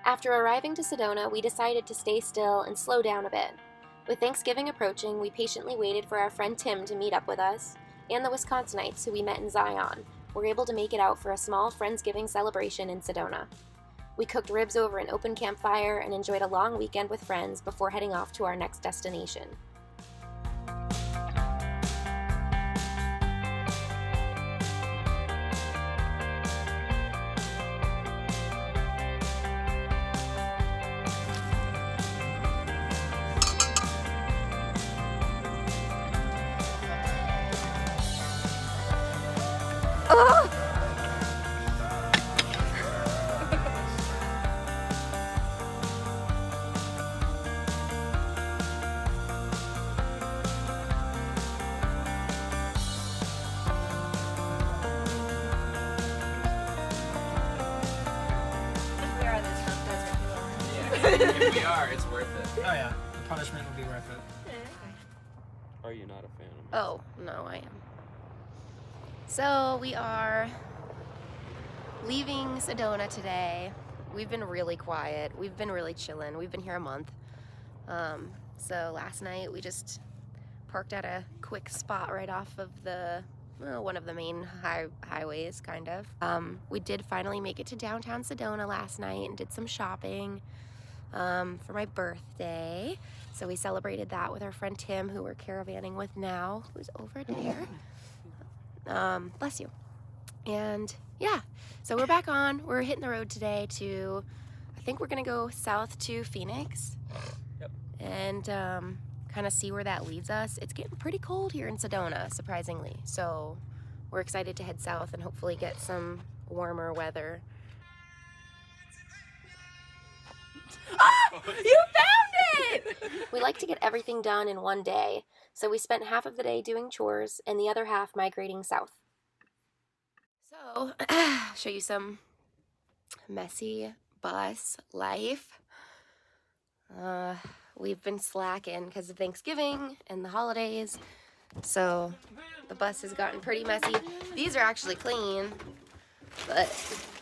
After arriving to Sedona, we decided to stay still and slow down a bit. With Thanksgiving approaching, we patiently waited for our friend Tim to meet up with us, and the Wisconsinites who we met in Zion were able to make it out for a small Friendsgiving celebration in Sedona. We cooked ribs over an open campfire and enjoyed a long weekend with friends before heading off to our next destination. Oh! If we are, it's worth it. Oh yeah, the punishment will be worth it. Are you not a fan of it? Oh, no, I am. So we are leaving Sedona today. We've been really quiet. We've been really chilling. We've been here a month. So last night we just parked at a quick spot right off of the one of the main highways, kind of. We did finally make it to downtown Sedona last night and did some shopping for my birthday. So we celebrated that with our friend Tim, who we're caravanning with now, who's over there. Bless you. And yeah, so we're back on. We're hitting the road today to, I think we're gonna go south to Phoenix. Yep. And kind of see where that leads us. It's getting pretty cold here in Sedona, surprisingly. So we're excited to head south and hopefully get some warmer weather. Ah! You found it! We like to get everything done in one day, so we spent half of the day doing chores and the other half migrating south. So, show you some messy bus life. We've been slacking because of Thanksgiving and the holidays, so the bus has gotten pretty messy. These are actually clean, but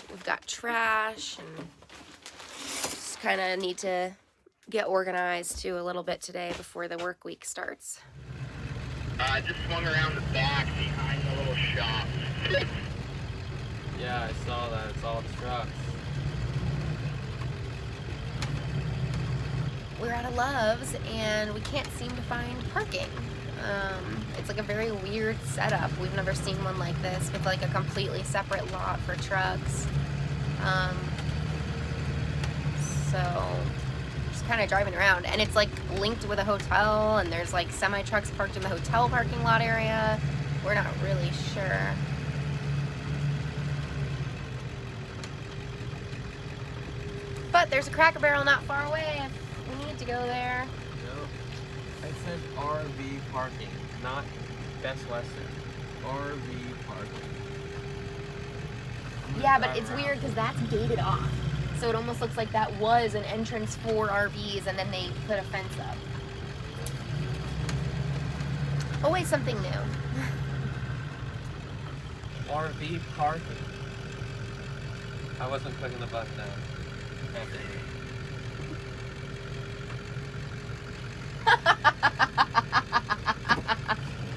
we've got trash and just kind of need to get organized too a little bit today before the work week starts. I just swung around the back behind the little shop. Yeah, I saw that. It's all trucks. We're out of Love's and we can't seem to find parking. It's like a very weird setup. We've never seen one like this with like a completely separate lot for trucks. So just kind of driving around, and it's like linked with a hotel, and there's like semi trucks parked in the hotel parking lot area. We're not really sure. But there's a Cracker Barrel not far away if we need to go there. No. I said RV parking, not Best Western. RV parking. Yeah, but it's weird because that's gated off. So it almost looks like that was an entrance for RVs and then they put a fence up. Always something new. RV parking. I wasn't putting the button down.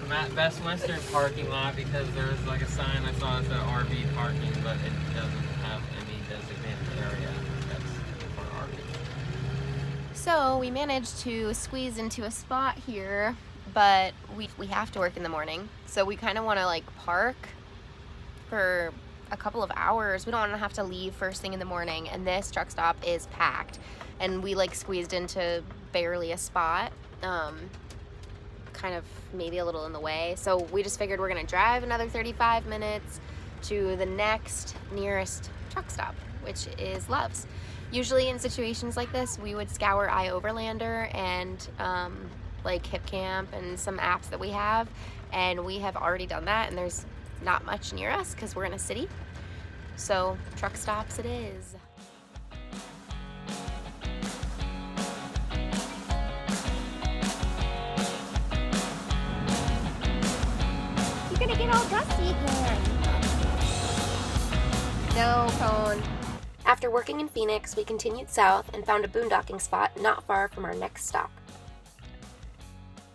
I'm at Best Western parking lot because there's like a sign I saw that said RV parking, but it doesn't have any designated area that's for RV. So we managed to squeeze into a spot here, but we have to work in the morning. So we kind of want to like park for a couple of hours. We don't want to have to leave first thing in the morning, and this truck stop is packed, and we like squeezed into barely a spot, kind of maybe a little in the way. So we just figured we're gonna drive another 35 minutes to the next nearest truck stop, which is Love's. Usually in situations like this, we would scour iOverlander and like HipCamp and some apps that we have, and we have already done that, and there's not much near us because we're in a city. So truck stops it is. You're gonna get all dusty again. No, Cone. After working in Phoenix, we continued south and found a boondocking spot not far from our next stop.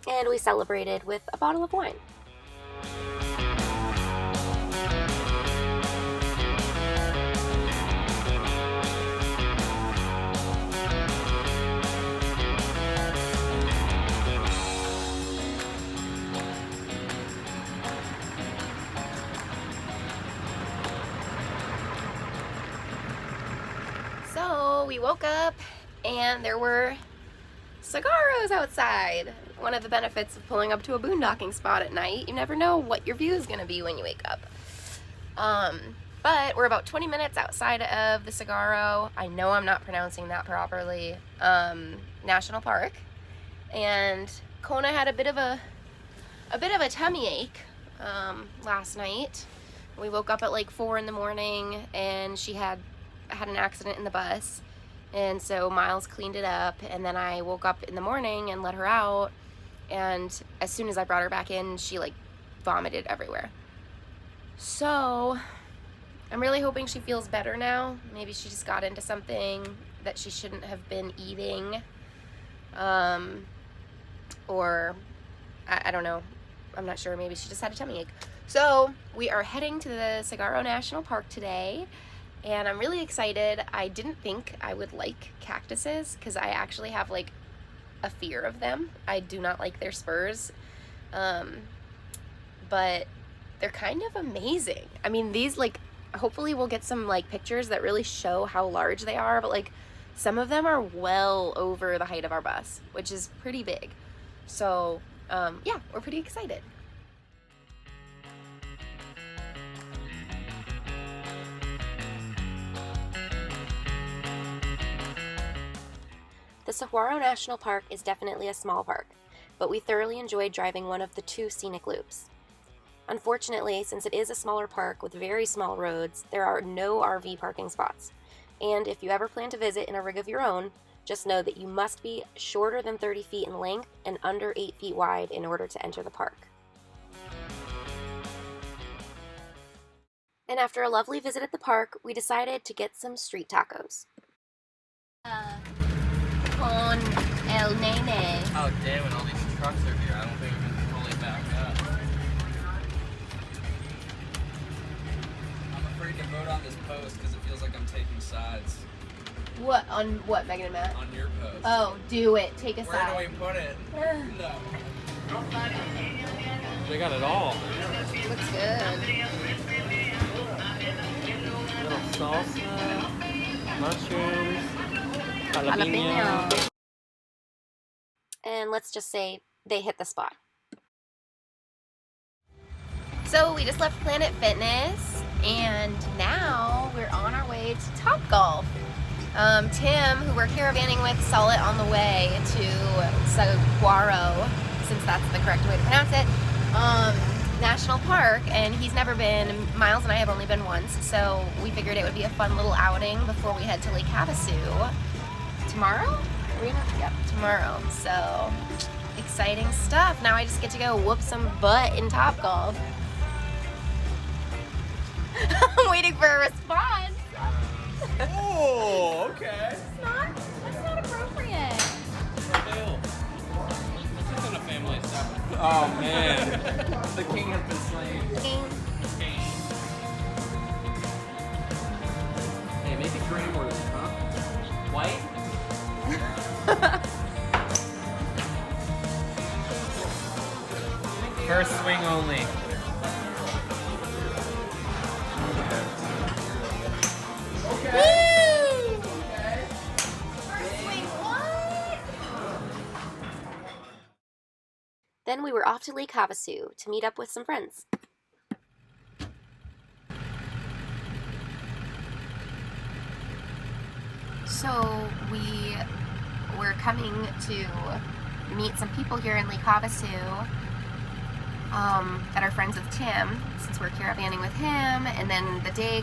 And we celebrated with a bottle of wine. So we woke up and there were saguaros outside. One of the benefits of pulling up to a boondocking spot at night, you never know what your view is going to be when you wake up. But we're about 20 minutes outside of the Saguaro, I know I'm not pronouncing that properly, National Park. And Kona had a bit of a tummy ache last night. We woke up at like 4 in the morning and she had an accident in the bus, and so Miles cleaned it up, and then I woke up in the morning and let her out, and as soon as I brought her back in, she like vomited everywhere. So I'm really hoping she feels better now. Maybe she just got into something that she shouldn't have been eating, or I don't know, I'm not sure, maybe she just had a tummy ache. So we are heading to the Saguaro National Park today, and I'm really excited. I didn't think I would like cactuses because I actually have like a fear of them. I do not like their spurs, but they're kind of amazing. I mean, these, like, hopefully we'll get some like pictures that really show how large they are, but like some of them are well over the height of our bus, which is pretty big. So yeah, we're pretty excited. The Saguaro National Park is definitely a small park, but we thoroughly enjoyed driving one of the 2 scenic loops. Unfortunately, since it is a smaller park with very small roads, there are no RV parking spots. And if you ever plan to visit in a rig of your own, just know that you must be shorter than 30 feet in length and under 8 feet wide in order to enter the park. And after a lovely visit at the park, we decided to get some street tacos. Con el nene. Oh damn it, all these trucks are here. I don't think we can fully back up. I'm afraid to vote on this post because it feels like I'm taking sides What, on what, Megan and Matt? on your post. Oh, do it. Take a Where side. do we put it? No. They got it all. Looks good. Little salsa, mushrooms, jalapeno. And let's just say they hit the spot. So we just left Planet Fitness, and now we're on our way to Topgolf. Tim, who we're caravanning with, saw it on the way to Saguaro, since that's the correct way to pronounce it, National Park, and he's never been. Miles and I have only been once, so we figured it would be a fun little outing before we head to Lake Havasu tomorrow? Yep, tomorrow. So exciting stuff. Now I just get to go whoop some butt in Topgolf. I'm waiting for a response. Oh, okay. That's not appropriate. This isn't a family establishment. Oh man, the king has been slain. Hey, make it green or huh? White? First swing only. Woo! First swing, what? Then we were off to Lake Havasu to meet up with some friends. So we were coming to meet some people here in Lake Havasu that are friends with Tim, since we're caravanning with him. And then the day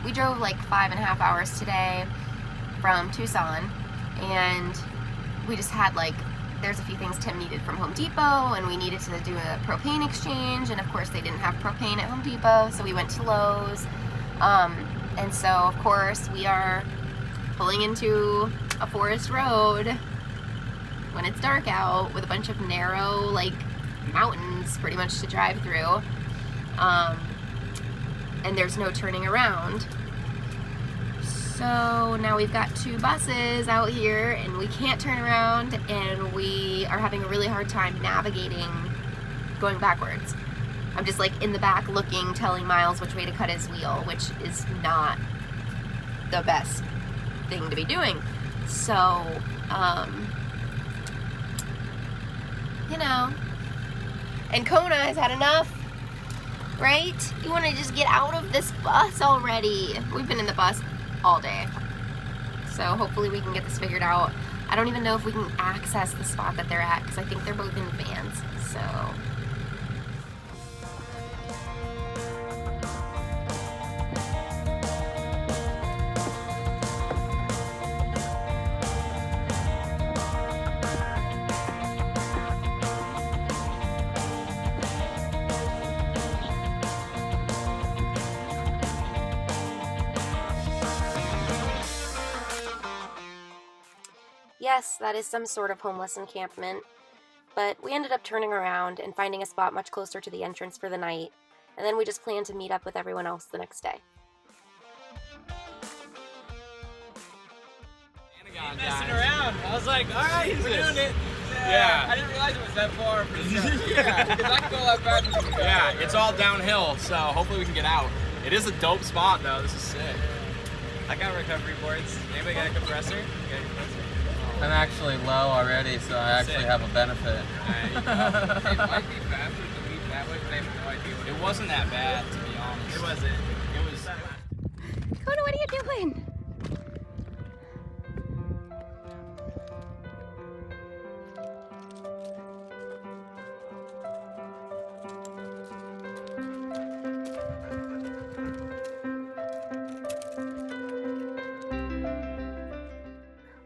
we drove like 5.5 hours today from Tucson, and we just had there's a few things Tim needed from Home Depot, and we needed to do a propane exchange, and of course they didn't have propane at Home Depot, so we went to Lowe's. And so, of course, we are pulling into a forest road when it's dark out with a bunch of narrow, like, mountains pretty much to drive through. And there's no turning around. So now we've got 2 buses out here and we can't turn around, and we are having a really hard time navigating going backwards. I'm just like in the back looking, telling Miles which way to cut his wheel, which is not the best thing to be doing. So, you know, and Kona has had enough, right? You want to just get out of this bus already. We've been in the bus all day. So hopefully we can get this figured out. I don't even know if we can access the spot that they're at because I think they're both in vans. So yes, that is some sort of homeless encampment, but we ended up turning around and finding a spot much closer to the entrance for the night, and then we just planned to meet up with everyone else the next day. Messing around. I was like, all right, we're doing it. Yeah. I didn't realize it was that far. Yeah. Because I can go that fast. Yeah, it's all downhill, so hopefully we can get out. It is a dope spot though. This is sick. I got recovery boards. Anybody got a compressor? I'm actually low already, so I actually have a benefit. It might be faster to leave that way, but I have no idea what it wasn't that bad, to be honest. It wasn't. It was. Kona, what are you doing?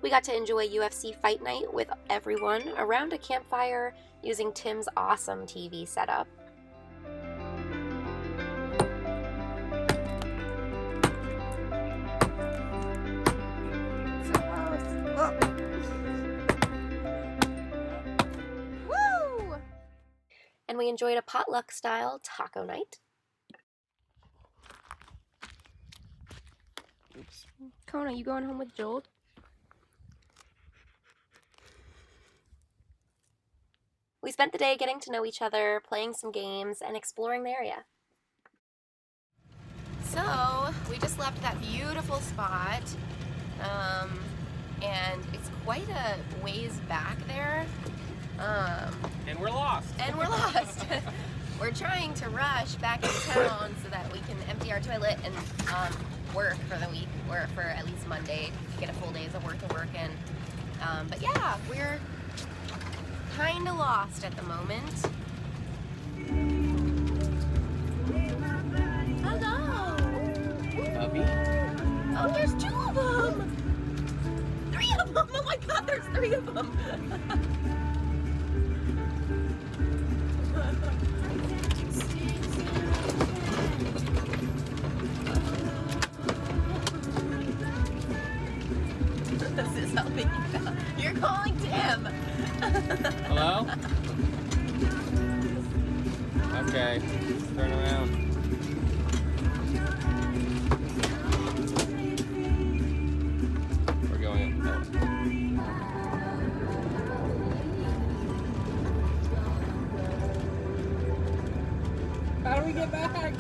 We got to enjoy UFC fight night with everyone around a campfire using Tim's awesome TV setup. Woo! And we enjoyed a potluck style taco night. Oops. Kona, you going home with Joel? We spent the day getting to know each other, playing some games, and exploring the area. So, we just left that beautiful spot, and it's quite a ways back there. And we're lost. We're trying to rush back in town so that we can empty our toilet and work for the week, or for at least Monday, to get a full day's worth of work in. But yeah, we're kind of lost at the moment. Hello! Puppy. Oh, there's 2 of them! 3 of them! Oh my god, there's 3 of them! This is helping you out. You're calling Tim! Hello? Okay, turn around. We're going up. How do we get back?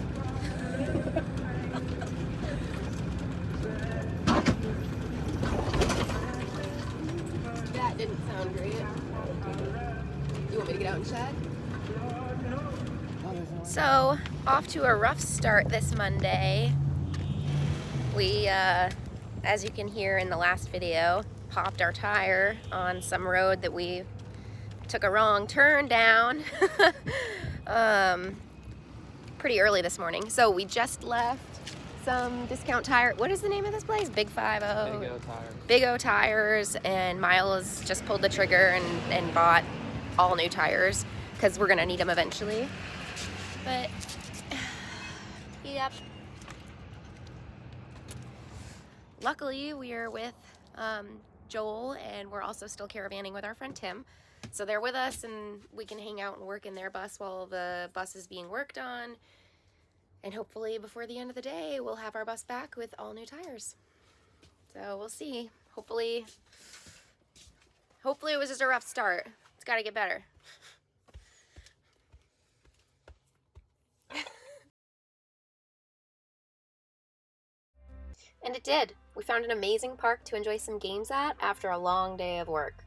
That didn't sound great. You want me to get out and chat? So, off to a rough start this Monday. We, as you can hear in the last video, popped our tire on some road that we took a wrong turn down pretty early this morning. So we just left some discount tire. What is the name of this place? Big 50. Big O tires. Big O tires, and Miles just pulled the trigger and bought all new tires because we're gonna need them eventually. But yep, luckily we are with Joel, and we're also still caravanning with our friend Tim. So they're with us and we can hang out and work in their bus while the bus is being worked on. And hopefully before the end of the day, we'll have our bus back with all new tires. So we'll see. Hopefully it was just a rough start. It's got to get better. And it did. We found an amazing park to enjoy some games at after a long day of work.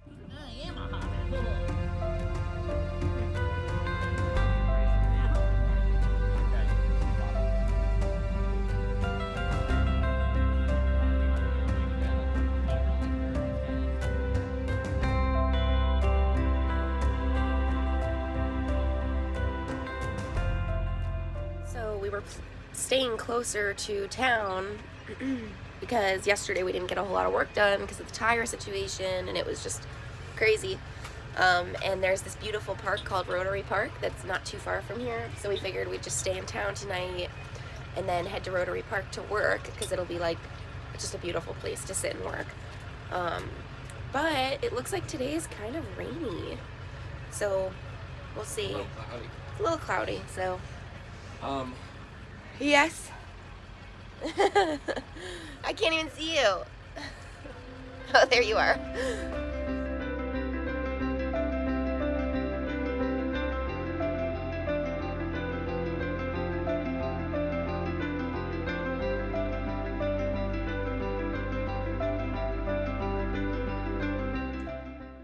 So we were staying closer to town because yesterday we didn't get a whole lot of work done because of the tire situation, and it was just crazy. And there's this beautiful park called Rotary Park that's not too far from here, so we figured we'd just stay in town tonight and then head to Rotary Park to work because it'll be like just a beautiful place to sit and work. But it looks like today is kind of rainy, so we'll see. It's a little cloudy, so yes. I can't even see you. Oh, there you are.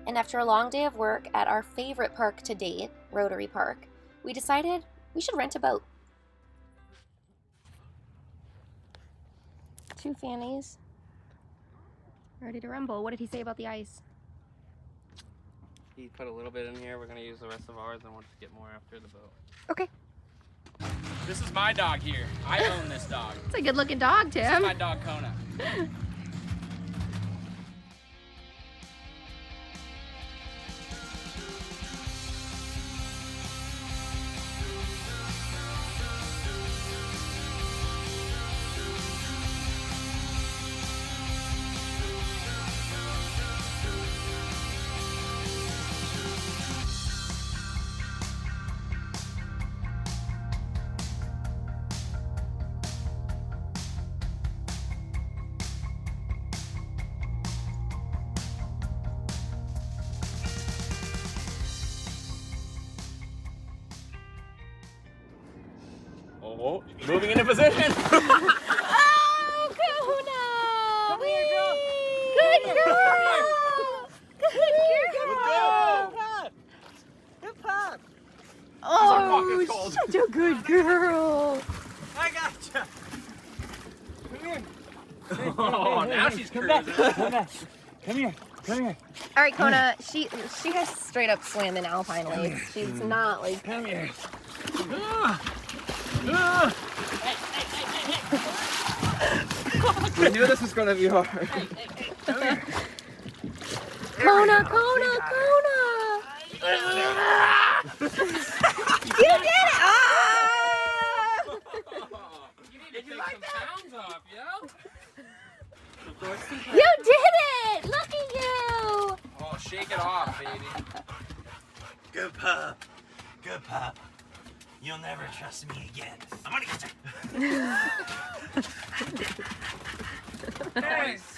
And after a long day of work at our favorite park to date, Rotary Park, we decided we should rent a boat. 2 fannies, ready to rumble. What did he say about the ice? He put a little bit in here. We're gonna use the rest of ours, and we'll just get more after the boat. Okay. This is my dog here. I own this dog. It's a good-looking dog, This is Tim. my dog, Kona. Oh, moving into position. Oh, Kahuna! Come here, girl. Good girl! Good girl! Good pop. Oh, It's cold. such a good girl! I gotcha. Come here. Oh, now she's cruising. Come here. All right, Kona, she has straight up swam in alpine lakes. She's not like... Come here. We knew this was gonna be hard. Kona! You did it! Ah! You need to take some pounds off, yo. You did it! Look at you! Oh, shake it off, baby. Good pup. Good pup. You'll never trust me again. I'm gonna get you. Nice.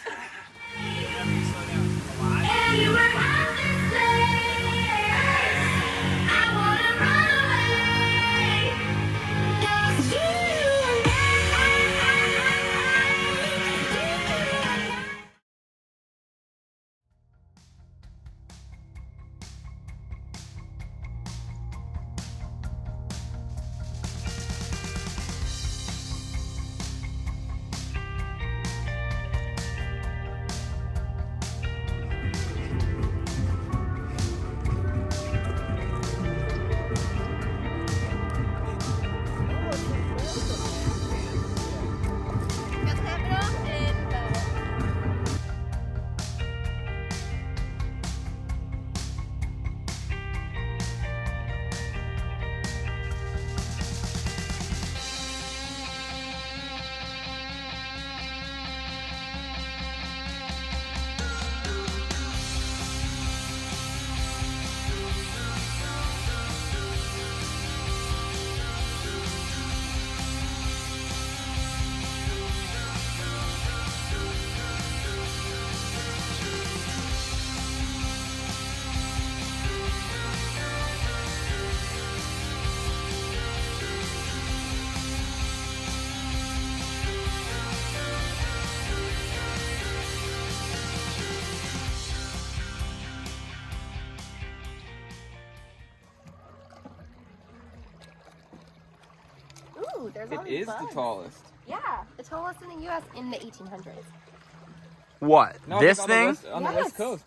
There's all It these is the bugs. tallest. Yeah, the tallest in the U.S. in the 1800s. What? No, This like thing? on the Yes. West Coast.